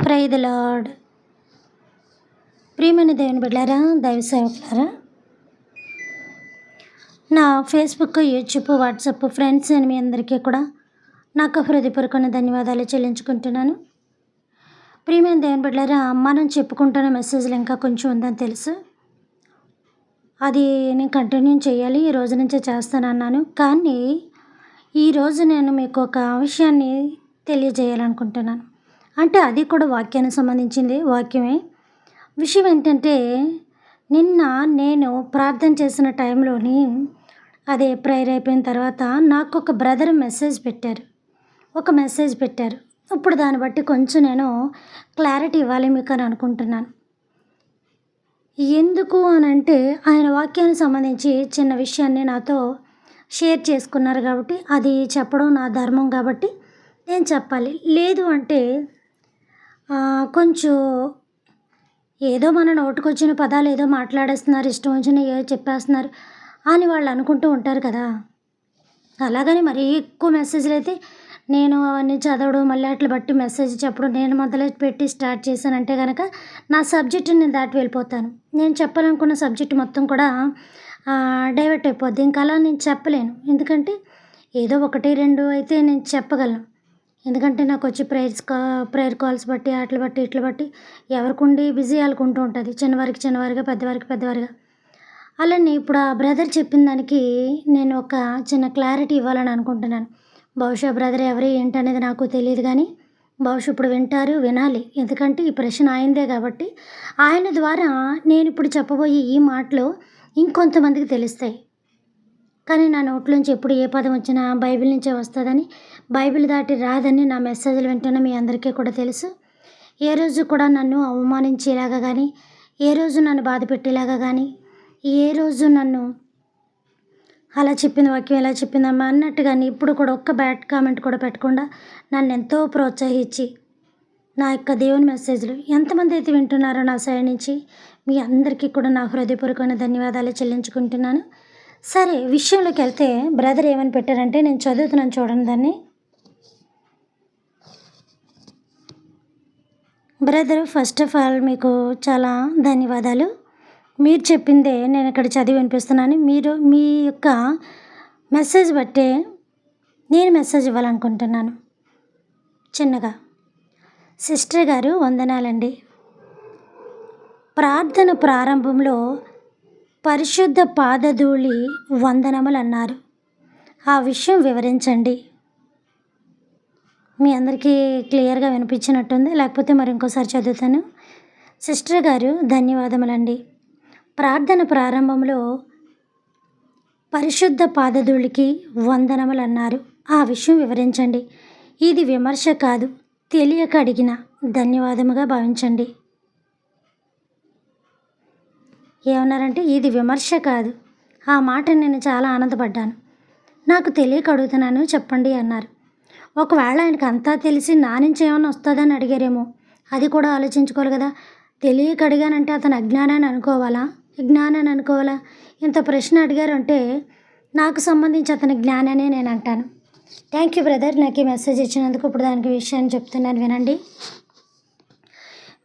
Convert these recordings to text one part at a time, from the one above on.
Praise the lord. ప్రియమైన దేవుని బిడ్డలారా, దైవ సేవకులారా, నా ఫేస్బుక్, యూట్యూబ్, వాట్సాప్ ఫ్రెండ్స్ అని మీ అందరికీ కూడా నాకు హృదయపూర్వకమైన ధన్యవాదాలు చెల్లించుకుంటున్నాను. ప్రియమైన దేవుని బిడ్డలారా, మనం చెప్పుకుంటున్న మెసేజ్లు ఇంకా కొంచెం ఉందని తెలుసు. అది నేను కంటిన్యూ చేయాలి, ఈ రోజు నుంచే చేస్తానన్నాను. కానీ ఈరోజు నేను మీకు ఒక విషయాన్ని తెలియజేయాలనుకుంటున్నాను. అంటే అది కూడా వాక్యానికి సంబంధించింది, వాక్యమే. విషయం ఏంటంటే, నిన్న నేను ప్రార్థన చేసిన టైంలోని అదే ప్రేయర్ అయిపోయిన తర్వాత నాకు ఒక బ్రదర్ ఒక మెసేజ్ పెట్టారు. ఇప్పుడు దాన్ని బట్టి కొంచెం నేను క్లారిటీ ఇవ్వాలి మీకు అని అనుకుంటున్నాను. ఎందుకు అని అంటే, ఆయన వాక్యానికి సంబంధించి చిన్న విషయాన్ని నాతో షేర్ చేసుకున్నారు కాబట్టి అది చెప్పడం నా ధర్మం కాబట్టి నేను చెప్పాలి. లేదు అంటే కొంచెం ఏదో మన నోటికొచ్చిన పదాలు ఏదో మాట్లాడేస్తున్నారు, ఇష్టం వచ్చిన ఏదో చెప్పేస్తున్నారు అని వాళ్ళు అనుకుంటూ ఉంటారు కదా. అలాగని మరీ ఎక్కువ మెసేజ్లు అయితే నేను అవన్నీ చదవడం, మళ్ళీ అట్లా బట్టి మెసేజ్ చెప్పడం నేను మొదలు పెట్టి స్టార్ట్ చేశానంటే కనుక నా సబ్జెక్టుని నేను దాటి వెళ్ళిపోతాను. నేను చెప్పాలనుకున్న సబ్జెక్ట్ మొత్తం కూడా డైవర్ట్ అయిపోద్ది. ఇంకా అలా నేను చెప్పలేను. ఎందుకంటే ఏదో 1, 2 అయితే నేను చెప్పగలను. ఎందుకంటే నాకు వచ్చి ప్రేయర్ కాల్స్ బట్టి అట్ల బట్టి ఇట్ల బట్టి ఎవరికి బిజీ వాళ్ళకుంటూ ఉంటుంది. చిన్నవారికి పెద్దవారికి. అలానే ఇప్పుడు ఆ బ్రదర్ చెప్పిన దానికి నేను ఒక చిన్న క్లారిటీ ఇవ్వాలని అనుకుంటున్నాను. బహుశా బ్రదర్ ఎవరు ఏంటనేది నాకు తెలియదు, కానీ బహుశా ఇప్పుడు వినాలి. ఎందుకంటే ఈ ప్రశ్న ఆయనదే కాబట్టి ఆయన ద్వారా నేను ఇప్పుడు చెప్పబోయే ఈ మాటలు ఇంకొంతమందికి తెలుస్తాయి. కానీ నా నోట్లోంచి ఎప్పుడు ఏ పదం వచ్చినా బైబిల్ నుంచే వస్తుందని, బైబిల్ దాటి రాదని నా మెసేజ్లు వింటున్న మీ అందరికీ కూడా తెలుసు. ఏ రోజు కూడా నన్ను అవమానించేలాగా కానీ, ఏ రోజు నన్ను బాధ పెట్టేలాగా కానీ, ఏ రోజు నన్ను అలా చెప్పింది వాక్యం ఎలా చెప్పిందమ్మా అన్నట్టు కానీ ఇప్పుడు కూడా ఒక్క బ్యాడ్ కామెంట్ కూడా పెట్టకుండా నన్ను ఎంతో ప్రోత్సహించి నా యొక్క దేవుని మెసేజ్లు ఎంతమంది అయితే వింటున్నారో నా సైడ్ నుంచి మీ అందరికీ కూడా నా హృదయపూర్వకమైన ధన్యవాదాలు చెల్లించుకుంటున్నాను. సరే, విషయంలోకి వెళ్తే బ్రదర్ ఏమని పెట్టారంటే, నేను చదువుతున్నాను చూడండి దాన్ని. బ్రదర్, ఫస్ట్ ఆఫ్ ఆల్ మీకు చాలా ధన్యవాదాలు. మీరు చెప్పిందే నేను ఇక్కడ చదివి వినిపిస్తున్నాను. మీరు మీ యొక్క మెసేజ్ బట్టే నేను మెసేజ్ ఇవ్వాలనుకుంటున్నాను. చిన్నగా, సిస్టర్ గారు వందనాలండి. ప్రార్థన ప్రారంభంలో పరిశుద్ధ పాదధూళి వందనములు అన్నారు. ఆ విషయం వివరించండి. మీ అందరికీ క్లియర్గా వినిపించినట్టుంది, లేకపోతే మరి ఇంకోసారి చదువుతాను. సిస్టర్ గారు ధన్యవాదములండి. ప్రార్థన ప్రారంభంలో పరిశుద్ధ పాదధూళికి వందనములు అన్నారు. ఆ విషయం వివరించండి. ఇది విమర్శ కాదు, తెలియక అడిగిన ధన్యవాదముగా భావించండి. ఏమన్నారంటే, ఇది విమర్శ కాదు. ఆ మాట నేను చాలా ఆనందపడ్డాను. నాకు తెలియక అడుగుతున్నాను, చెప్పండి అన్నారు. ఒకవేళ ఆయనకు అంతా తెలిసి నా నుంచి ఏమైనా వస్తుందని అడిగారేమో, అది కూడా ఆలోచించుకోవాలి కదా. తెలియక అడిగానంటే అతను అజ్ఞానాన్ని అనుకోవాలా? ఇంత ప్రశ్న అడిగారంటే నాకు సంబంధించి అతని జ్ఞానాన్ని నేను అంటాను. థ్యాంక్ యూ బ్రదర్, నాకు ఈ మెసేజ్ ఇచ్చినందుకు. ఇప్పుడు దానికి విషయాన్ని చెప్తున్నాను, వినండి.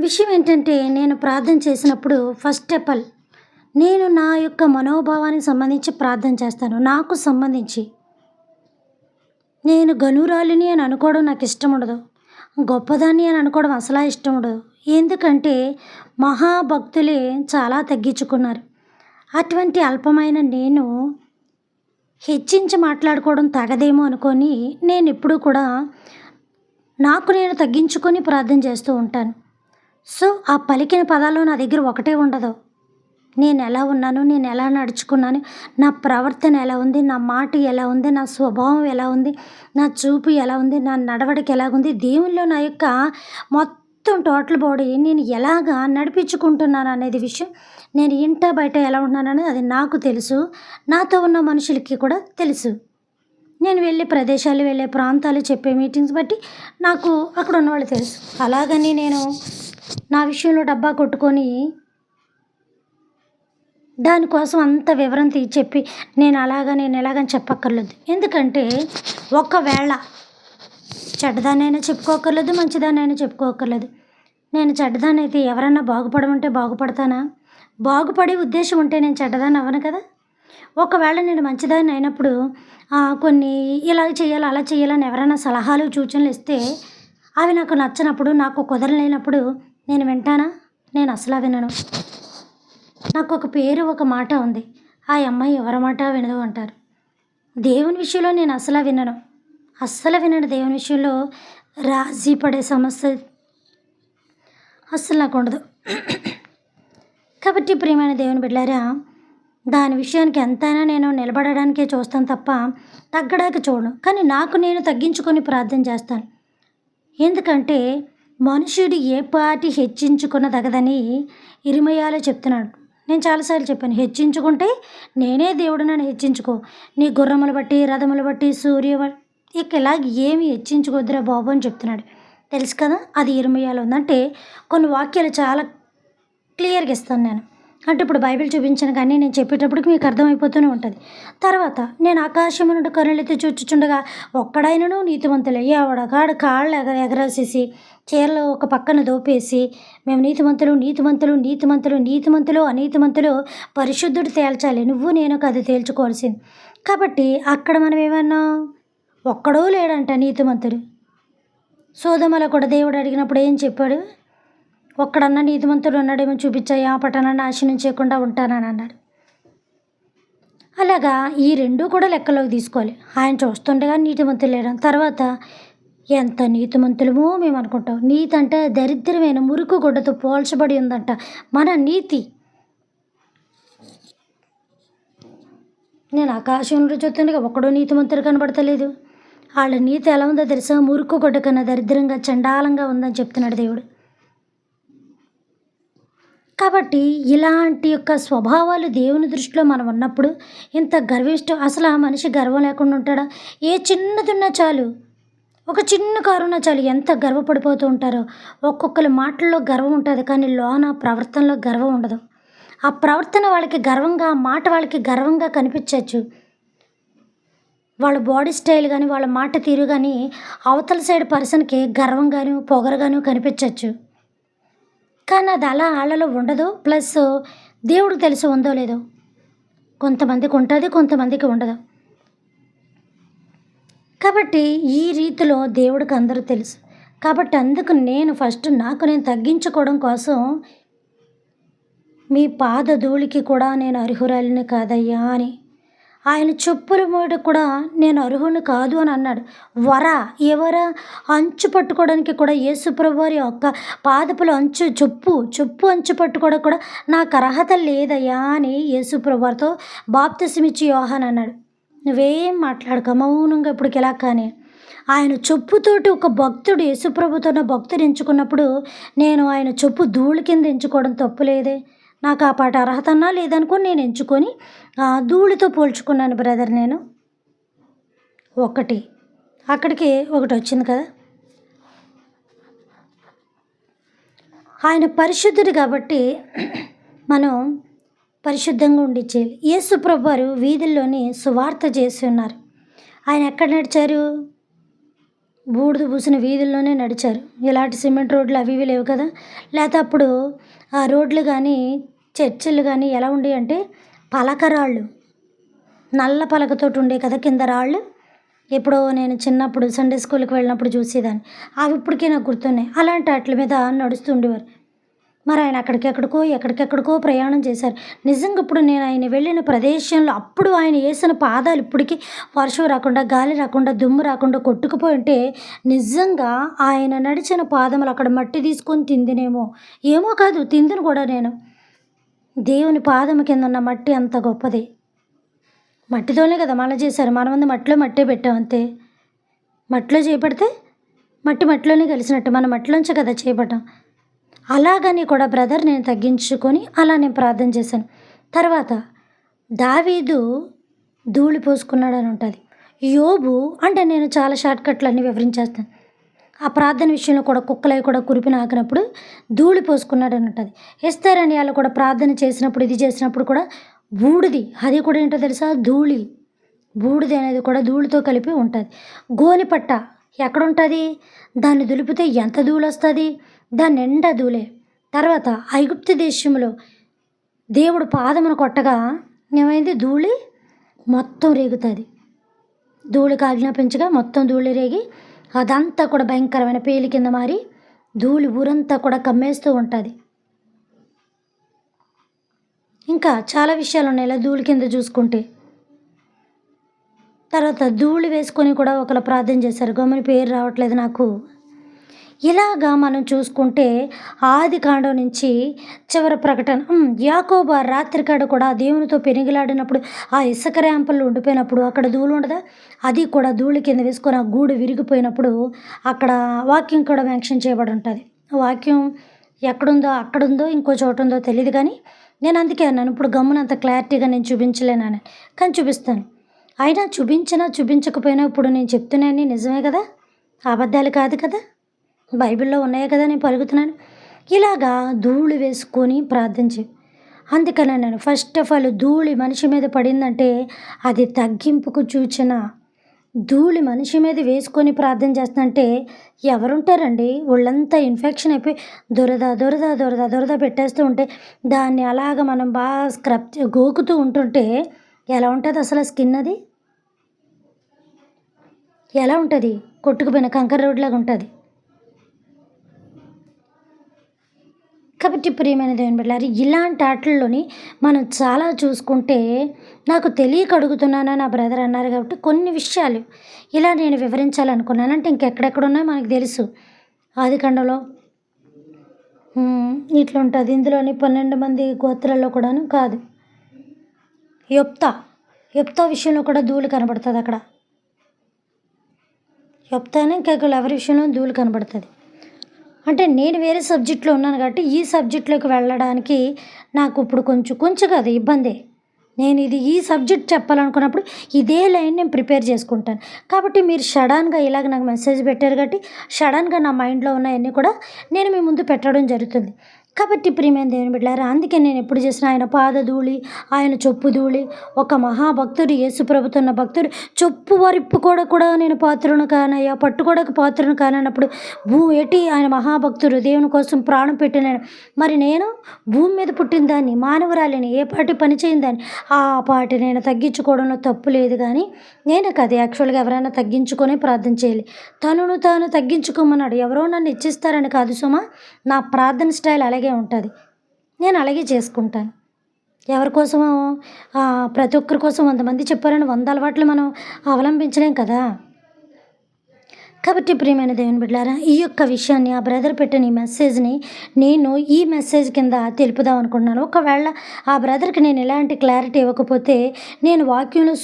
విషయం ఏంటంటే, నేను ప్రార్థన చేసినప్పుడు ఫస్ట్ ఆఫ్ ఆల్ నేను నా యొక్క మనోభావానికి సంబంధించి ప్రార్థన చేస్తాను. నాకు సంబంధించి నేను గనురాలిని అని అనుకోవడం నాకు ఇష్టం ఉండదు. గొప్పదాన్ని అని అనుకోవడం అసలు ఇష్టం ఉండదు. ఎందుకంటే మహాభక్తులే చాలా తగ్గించుకున్నారు. అటువంటి అల్పమైన నేను హెచ్చించి మాట్లాడుకోవడం తగదేమో అనుకొని నేను ఎప్పుడూ కూడా నాకు నేను తగ్గించుకొని ప్రార్థన చేస్తూ ఉంటాను. సో ఆ పలికిన పదాలు నా దగ్గర ఒకటే ఉండదు. నేను ఎలా ఉన్నాను, నేను ఎలా నడుచుకున్నాను, నా ప్రవర్తన ఎలా ఉంది, నా మాట ఎలా ఉంది, నా స్వభావం ఎలా ఉంది, నా చూపు ఎలా ఉంది, నా నడవడిక ఎలా ఉంది, దేవుల్లో నా యొక్క మొత్తం టోటల్ బాడీ నేను ఎలాగా నడిపించుకుంటున్నాను అనేది విషయం, నేను ఇంట బయట ఎలా ఉంటున్నాను అనేది అది నాకు తెలుసు, నాతో ఉన్న మనుషులకి కూడా తెలుసు. నేను వెళ్ళే ప్రదేశాలు, వెళ్ళే ప్రాంతాలు, చెప్పే మీటింగ్స్ బట్టి నాకు అక్కడ ఉన్నవాళ్ళు తెలుసు. అలాగని నేను నా విషయంలో డబ్బా కొట్టుకొని దానికోసం అంత వివరం చెప్పి నేను ఎలాగని చెప్పక్కర్లేదు. ఎందుకంటే ఒకవేళ చెడ్డదాన్నైనా చెప్పుకోకర్లేదు, మంచిదాన్నైనా చెప్పుకోకర్లేదు. నేను చెడ్డదాన్ని అయితే ఎవరన్నా బాగుపడమంటే బాగుపడతానా? బాగుపడే ఉద్దేశం ఉంటే నేను చెడ్డదాన్ని అవ్వను కదా! ఒకవేళ నేను మంచిదాన్ని అయినప్పుడు కొన్ని ఇలా చేయాలి, అలా చేయాలని ఎవరైనా సలహాలు, సూచనలు ఇస్తే అవి నాకు నచ్చనప్పుడు, నాకు కుదరలేనప్పుడు నేను వింటానా? నేను అసలా వినను. నాకొక పేరు, ఒక మాట ఉంది. ఆ అమ్మాయి ఎవరి మాట వినదు అంటారు. దేవుని విషయంలో నేను అసలా వినను. అస్సలు వినను దేవుని విషయంలో. రాజీ పడే సమస్య అస్సలు నాకుండదు. కాబట్టి ప్రియమైన దేవుని బిడ్డలారా, దాని విషయానికి ఎంతైనా నేను నిలబడడానికే చూస్తాను తప్ప తగ్గడానికి చూడను. కానీ నాకు నేను తగ్గించుకొని ప్రార్థన చేస్తాను. ఎందుకంటే మనుషుడు ఏ పాటి హెచ్చించుకొనదగదని ఇరిమయాలో చెప్తున్నాడు. నేను చాలాసార్లు చెప్పాను, హెచ్చించుకుంటే నేనే దేవుడు, నన్ను హెచ్చించుకో. నీ గుర్రములు బట్టి, రథములు బట్టి, ఇక ఇలాగ ఏమి హెచ్చించుకోద్దురా బాబు అని చెప్తున్నాడు. తెలుసు కదా, అది ఇరిమయాలో ఉంది. అంటే కొన్ని వాక్యాలు చాలా క్లియర్గా ఇస్తాను నేను. అంటే ఇప్పుడు బైబిల్ చూపించాను కానీ నేను చెప్పేటప్పటికి మీకు అర్థమైపోతూనే ఉంటుంది. తర్వాత నేను ఆకాశము నుండి కనులెత్తి చూచుచుండగా ఒక్కడైనను నీతిమంతులే, ఎవడకాడు కాళ్ళు ఎగరేసేసి చీరలో ఒక పక్కన దోపేసి మేము నీతిమంతులు, నీతిమంతులు, నీతిమంతులు, నీతిమంతులు, అనీతిమంతులు పరిశుద్ధుడు తేల్చాలి, నువ్వు నేను కాదు తేల్చుకోవాల్సింది. కాబట్టి అక్కడ మనం ఏమన్నా ఒక్కడో లేడంట నీతిమంతుడు. సోదమలో కూడా దేవుడు అడిగినప్పుడు ఏం చెప్పాడు? ఒక్కడన్నా నీతిమంతుడు ఉన్నాడేమో చూపించాయా, పట్టణాన్ని నాశనం చేయకుండా ఉంటానని అన్నాడు. అలాగా ఈ రెండూ కూడా లెక్కలోకి తీసుకోవాలి. ఆయన చూస్తుండగా నీతిమంతులు లేడం. తర్వాత ఎంత నీతిమంతులమో మేము అనుకుంటాం. నీతి అంటే దరిద్రమైన మురుకు గుడ్డతో పోల్చబడి ఉందంట మన నీతి. నేను ఆకాశంలో చూస్తుండగా ఒక్కడో నీతిమంతుడు కనబడతలేదు. వాళ్ళ నీతి ఎలా ఉందో తెలుసా? మురుకు గుడ్డ కన్నా దరిద్రంగా, చండాలంగా ఉందని చెప్తున్నాడు దేవుడు. కాబట్టి ఇలాంటి యొక్క స్వభావాలు దేవుని దృష్టిలో మనం ఉన్నప్పుడు ఇంత గర్విష్టం. అసలు ఆ మనిషి గర్వం లేకుండా ఉంటాడా? ఏ చిన్నది ఉన్నా చాలు, ఒక చిన్న కారు ఉన్నా చాలు ఎంత గర్వపడిపోతూ ఉంటారో. ఒక్కొక్కరి మాటల్లో గర్వం ఉంటుంది కానీ లోన ప్రవర్తనలో గర్వం ఉండదు. ఆ ప్రవర్తన వాళ్ళకి గర్వంగా, ఆ మాట వాళ్ళకి గర్వంగా కనిపించవచ్చు. వాళ్ళ బాడీ స్టైల్ కానీ, వాళ్ళ మాట తీరు కానీ అవతల సైడ్ పర్సన్కి గర్వంగాను, పొగరుగాను కనిపించవచ్చు. కానీ అది అలా వాళ్ళలో ఉండదు. ప్లస్ దేవుడికి తెలిసి ఉందో లేదో, కొంతమందికి ఉంటుంది, కొంతమందికి ఉండదు. కాబట్టి ఈ రీతిలో దేవుడికి అందరూ తెలుసు. కాబట్టి అందుకు నేను ఫస్ట్ నాకు నేను తగ్గించుకోవడం కోసం మీ పాద ధూళికి కూడా నేను అర్హురాలిని కాదయ్యా అని, ఆయన చెప్పుల మూట కూడా నేను అర్హుని కాదు అని అన్నాడు. ఎవర అంచు పట్టుకోవడానికి కూడా యేసుప్రభు వారి యొక్క పాదపుల అంచు చెప్పు అంచు పట్టుకోవడం కూడా నాకు అర్హత లేదయ్యా అని యేసుప్రభు వారితో బాప్తిసమిచ్చి యోహాన్ అన్నాడు. నువ్వేం మాట్లాడక మౌనంగా ఇప్పటికి ఎలా కానీ ఆయన చెప్పుతోటి ఒక భక్తుడు, యేసుప్రభుతో ఉన్న భక్తుడు ఎంచుకున్నప్పుడు నేను ఆయన చెప్పు ధూళి కింద ఎంచుకోవడం తప్పులేదే. నాకు ఆ పాట అర్హత అన్నా లేదనుకొని నేను ఎంచుకొని ధూళితో పోల్చుకున్నాను బ్రదర్. నేను అక్కడికి ఒకటి వచ్చింది కదా. ఆయన పరిశుద్ధుడు కాబట్టి మనం పరిశుద్ధంగా ఉండి చేయాలి. యేసుప్రభు వారు వీధుల్లోని సువార్త చేసి ఉన్నారు. ఆయన ఎక్కడ నడిచారు? బూడిద పూసిన వీధుల్లోనే నడిచారు. ఇలాంటి సిమెంట్ రోడ్లు అవి ఇవి లేవు కదా. లేకపోతే అప్పుడు ఆ రోడ్లు కానీ, చర్చిలు కానీ ఎలా ఉండేవి అంటే పలకరాళ్ళు, నల్ల పలకతోటి ఉండే కదా కింద రాళ్ళు. ఎప్పుడో నేను చిన్నప్పుడు సండే స్కూల్కి వెళ్ళినప్పుడు చూసేదాన్ని. అవి ఇప్పటికీ నాకు గుర్తున్నాయి. అలాంటి వాటి మీద నడుస్తూ ఉండేవారు. మరి ఆయన ఎక్కడికెక్కడికో ప్రయాణం చేశారు. నిజంగా ఇప్పుడు నేను ఆయన వెళ్ళిన ప్రదేశంలో అప్పుడు ఆయన వేసిన పాదాలు ఇప్పటికీ వర్షం రాకుండా, గాలి రాకుండా, దుమ్ము రాకుండా కొట్టుకుపోయి ఉంటే నిజంగా ఆయన నడిచిన పాదములు అక్కడ మట్టి తీసుకొని తిందినేమో. ఏమో కాదు, తిందును కూడా నేను. దేవుని పాదము కింద ఉన్న మట్టి అంత గొప్పది. మట్టితోనే కదా మళ్ళీ చేశారు. మనమంది మట్టిలో మట్టే పెట్టాం అంతే. మట్టిలో చేపడితే మట్టిలోనే కలిసినట్టు మనం మట్టిలోంచే కదా చేపట్టాం. అలాగని కూడా బ్రదర్ నేను తగ్గించుకొని అలా నేను ప్రార్థన చేశాను. తర్వాత దావీదు ధూళి పోసుకున్నాడు అని ఉంటుంది. యోబు అంటే నేను చాలా షార్ట్కట్లు అన్నీ వివరించేస్తాను. ఆ ప్రార్థన విషయంలో కూడా కుక్కలవి కూడా కురిపి నాకినప్పుడు ధూళి పోసుకున్నాడు అని ఉంటుంది. ఎస్తేర్ అని వాళ్ళు కూడా ప్రార్థన చేసినప్పుడు, ఇది చేసినప్పుడు కూడా బూడిది, అది కూడా ఏంటో తెలుసా? బూడిది అనేది కూడా ధూళితో కలిపి ఉంటుంది. గోనిపట్ట ఎక్కడుంటుంది? దాన్ని దులిపితే ఎంత ధూళొస్తుంది? దాని నిండా ధూళే. తర్వాత ఐగుప్తు దేశంలో దేవుడు పాదమును కొట్టగా ఏమైంది? ధూళి మొత్తం రేగుతుంది. ధూళికి ఆజ్ఞాపించగా మొత్తం ధూళి రేగి అదంతా కూడా భయంకరమైన పేలి కింద మారి ధూళి ఊరంతా కూడా కమ్మేస్తూ ఉంటుంది. ఇంకా చాలా విషయాలు ఉన్నాయి ఇలా ధూళి కింద చూసుకుంటే. తర్వాత ధూళి వేసుకొని కూడా ఒకరు ప్రార్థన చేశారు, గమ్ముని పేరు రావట్లేదు నాకు. ఇలాగా మనం చూసుకుంటే ఆదికాండం నుంచి చివరి ప్రకటన, యాకోబు ఆ రాత్రికాడ కూడా దేవునితో పెనుగులాడినప్పుడు ఆ ఇసుక ర్యాంపుల్లో ఉండిపోయినప్పుడు అక్కడ ధూళి ఉండదా? అది కూడా ధూళి కింద వేసుకొని ఆ గూడు విరిగిపోయినప్పుడు అక్కడ వాక్యం కూడా మెన్షన్ చేయబడి ఉంటుంది. వాక్యం ఎక్కడుందో అక్కడుందో ఇంకో చోటు ఉందో తెలియదు, కానీ నేను అందుకే అన్నాను ఇప్పుడు గమ్మునంత క్లారిటీగా నేను చూపించలేనని, కానీ చూపిస్తాను. అయినా చూపించినా చూపించకపోయినా ఇప్పుడు నేను చెప్తున్నాను నిజమే కదా, అబద్ధాలు కాదు కదా, బైబిల్లో ఉన్నాయే కదా నేను పలుకుతున్నాను. ఇలాగా ధూళి వేసుకొని ప్రార్థించి, అందుకనే నేను ఫస్ట్ ఆఫ్ ఆల్ ధూళి మనిషి మీద పడిందంటే అది తగ్గింపుకు సూచన. ధూళి మనిషి మీద వేసుకొని ప్రార్థన చేస్తుందంటే ఎవరుంటారండి? ఒళ్ళంతా ఇన్ఫెక్షన్ అయిపోయి దురద దురద దురద దురద పెట్టేస్తూ ఉంటే దాన్ని అలాగ మనం బాగా స్క్రబ్ గోకుతూ ఉంటుంటే ఎలా ఉంటుంది అసలు స్కిన్? అది ఎలా ఉంటుంది? కొట్టుకుపోయిన కంకర రోడ్లాగా ఉంటుంది. కాబట్టి ప్రియమైన దేవుని బిడ్డలారా, ఇలాంటి ఆటల్లోని మనం చాలా చూసుకుంటే నాకు తెలియక అడుగుతున్నాను నా బ్రదర్ అన్నారు కాబట్టి కొన్ని విషయాలు ఇలా నేను వివరించాలనుకున్నాను. అంటే ఇంకెక్కడెక్కడ ఉన్నాయో మనకు తెలుసు. ఆదికాండంలో ఇట్లా ఉంటుంది. ఇందులోని 12 మంది గోత్రాల్లో కూడాను కాదు, యొప్తా విషయంలో కూడా ధూళి కనబడుతుంది. అక్కడ యొప్తానే ఇంకా ఎవరి విషయంలో ధూళి కనబడుతుంది. అంటే నేను వేరే సబ్జెక్ట్లో ఉన్నాను కాబట్టి ఈ సబ్జెక్ట్లోకి వెళ్ళడానికి నాకు ఇప్పుడు కొంచెం కాదు ఇబ్బందే. నేను ఈ సబ్జెక్ట్ చెప్పాలనుకున్నప్పుడు ఇదే లైన్ నేను ప్రిపేర్ చేసుకుంటాను. కాబట్టి మీరు సడన్గా ఇలాగ నాకు మెసేజ్ పెట్టారు కాబట్టి సడన్గా నా మైండ్లో ఉన్నవన్నీ కూడా నేను మీ ముందు పెట్టడం జరుగుతుంది. కాబట్టి ప్రియమైన దేవుని బిడ్డలారా, అందుకే నేను ఎప్పుడు చేసిన ఆయన పాదధూళి, ఆయన చొప్పు ధూళి, ఒక మహాభక్తుడు యేసుప్రభుతున్న భక్తుడు చొప్పు వరిప్పు కూడా నేను పాత్రను కానయ్యా, పట్టుకోవడానికి పాత్రను కానన్నప్పుడు ఆయన మహాభక్తుడు దేవుని కోసం ప్రాణం పెట్టిన మరి నేను భూమి మీద పుట్టిన దాన్ని, మానవరాలిని, ఏ పాటి పని చేయని దాన్ని, ఆ పాటి నేను తగ్గించుకోవడంలో తప్పు లేదు. కానీ నేను కదా యాక్చువల్గా ఎవరైనా తగ్గించుకొని ప్రార్థన చేయాలి. తనను తాను తగ్గించుకోమన్నాడు. ఎవరో నన్ను ఇచ్చిస్తారని కాదు సుమా, నా ప్రార్థన స్టైల్ అలాగే ఉంటుంది. నేను అలాగే చేసుకుంటాను. ఎవరి కోసమో ప్రతి ఒక్కరి కోసం 100 మంది చెప్పారని 100 అలవాట్లు మనం అవలంబించలేం కదా. కాబట్టి ప్రియమైన దేవుని బిడ్డలారా, ఈ యొక్క విషయాన్ని ఆ బ్రదర్ పెట్టిన ఈ మెసేజ్ని నేను ఈ మెసేజ్ కింద తెలుపుదాం అనుకుంటున్నాను. ఒకవేళ ఆ బ్రదర్కి నేను ఎలాంటి క్లారిటీ ఇవ్వకపోతే నేను వాక్యంలో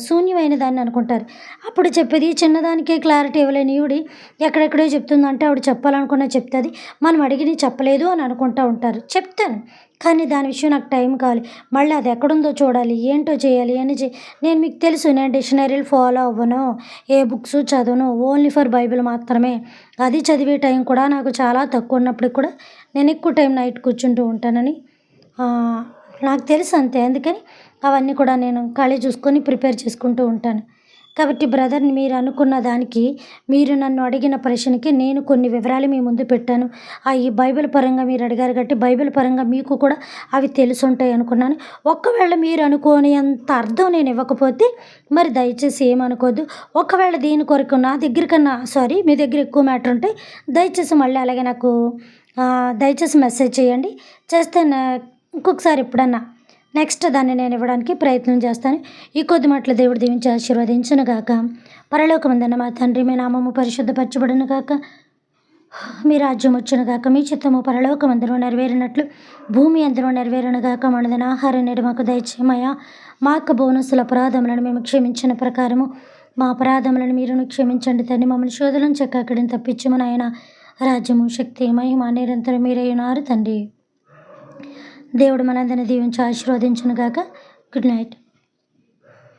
శూన్యమైన దాన్ని అనుకుంటారు. అప్పుడు చెప్పేది చిన్నదానికే క్లారిటీ ఇవ్వలేని ఈవిడి ఎక్కడెక్కడో చెప్తుందంటే ఆవిడ చెప్పాలనుకున్న చెప్తుంది, మనం అడిగి చెప్పలేదు అని అనుకుంటూ ఉంటారు. చెప్తాను, కానీ దాని విషయం నాకు టైం కావాలి. మళ్ళీ అది ఎక్కడుందో చూడాలి, ఏంటో చేయాలి అని నేను మీకు తెలుసు, నేను డిక్షనరీలు ఫాలో అవ్వను, ఏ బుక్స్ చదవను, ఓన్లీ ఫర్ బైబిల్ మాత్రమే. అది చదివే టైం కూడా నాకు చాలా తక్కువ ఉన్నప్పటికి కూడా నేను ఎక్కువ టైం నైట్ కూర్చుంటూ ఉంటానని నాకు తెలుసు అంతే. అందుకని అవన్నీ కూడా నేను ఖాళీ చూసుకొని ప్రిపేర్ చేసుకుంటూ ఉంటాను. కాబట్టి బ్రదర్ని మీరు అనుకున్న దానికి, మీరు నన్ను అడిగిన ప్రశ్నకి నేను కొన్ని వివరాలు మీ ముందు పెట్టాను. ఈ బైబిల్ పరంగా మీరు అడిగారు కాబట్టి బైబిల్ పరంగా మీకు కూడా అవి తెలుసుంటాయి అనుకున్నాను. ఒకవేళ మీరు అనుకోని అంత అర్థం నేను ఇవ్వకపోతే మరి దయచేసి ఏమనుకోవద్దు. ఒకవేళ దీని కొరకు నా దగ్గర కన్నా మీ దగ్గర ఎక్కువ మ్యాటర్ ఉంటే దయచేసి మళ్ళీ అలాగే నాకు దయచేసి మెసేజ్ చేయండి. చేస్తే ఇంకొకసారి ఎప్పుడన్నా నెక్స్ట్ దాన్ని నేను ఇవ్వడానికి ప్రయత్నం చేస్తాను. ఈ కొద్ది మాటలు దేవుడు దీవించి ఆశీర్వదించును గాక. పరలోకమందున్న మా తండ్రి, మీ నామము పరిశుద్ధపరచబడును గాక, మీ రాజ్యం వచ్చును గాక, మీ చిత్తము పరలోకమందును నెరవేరినట్లు భూమి అందులో నెరవేరును గాక. మనదిన ఆహారం నేడు మాకు దయచేయమయ్యా. మా యొక్క బోనసుల అపరాధములను మేము క్షమించిన ప్రకారము మా అపరాధములను మీరును క్షమించండి తండ్రి. మమ్మల్ని శోధనలను చెక్కడిని తప్పించమని ఆయన రాజ్యము శక్తి మహిమ నిరంతరం మీరై ఉన్నారు తండ్రి. దేవుడు మనందరిని దీవించి ఆశీర్వదించును గాక. Good night.